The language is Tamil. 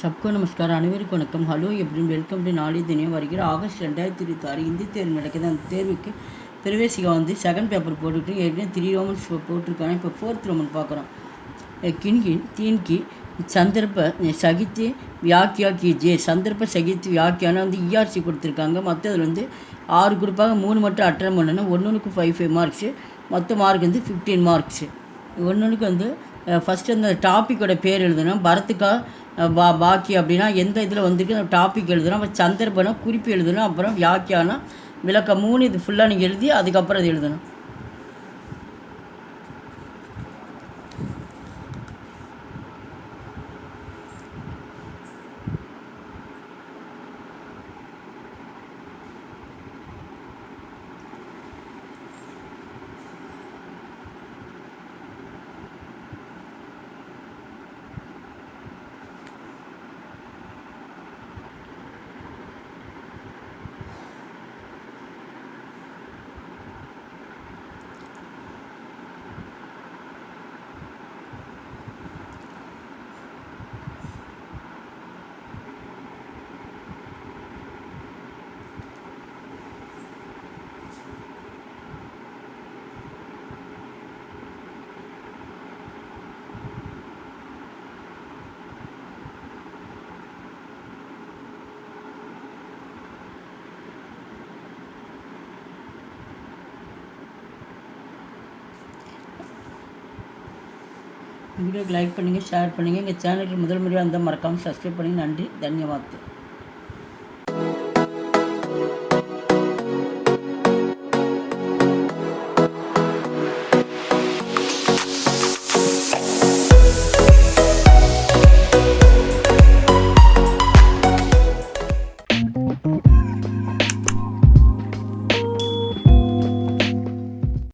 सबको नमस्कार அனைவருக்கும் வணக்கம். ஹலோ எப்படின்னு வெல்கம் டு நாளை தினம் வருகிற ஆகஸ்ட் 2026 இந்தி தேர்வு நடக்குது. அந்த தேர்வுக்கு பிரவேசிக்க வந்து செகண்ட் பேப்பர் போட்டுட்டு ஏற்கனவே 3 ரோமன்ஸ் போட்டிருக்காங்க. இப்போ 4th ரோமன் பார்க்குறோம். किनकी तीन की संदर्भ सहित व्याख्या कीजिए. संदर्भ सहित व्याख्याना வந்து ERC கொடுத்துருக்காங்க. மற்றதில் வந்து 6 குரூப்பாக 3 மட்டும் அட்டன் பண்ணணும். ஒன்றுக்கு 5 மார்க்ஸு, மொத்த மார்க் வந்து 15 மார்க்ஸு. ஒன்றுக்கு வந்து ஃபஸ்ட்டு அந்த டாப்பிக்கோட பேர் எழுதணும். பரத்துக்கா பாக்கி அப்படின்னா எந்த இதில் வந்துருக்கு அந்த டாபிக் எழுதணும். அப்புறம் சந்தர்ப்பனா குறிப்பு எழுதணும். அப்புறம் வியாக்கியானா விளக்கம் 3 இது ஃபுல்லாக நீங்கள் எழுதி அதுக்கப்புறம் அது எழுதணும். வீடியோக்கு லைக் பண்ணுங்கள், ஷேர் பண்ணுங்கள். எங்கள் சேனலுக்கு முதல் முறையாக வந்தால் மறக்காமல் சப்ஸ்கிரைப் பண்ணுங்கள். நன்றி, தன்யவாத்.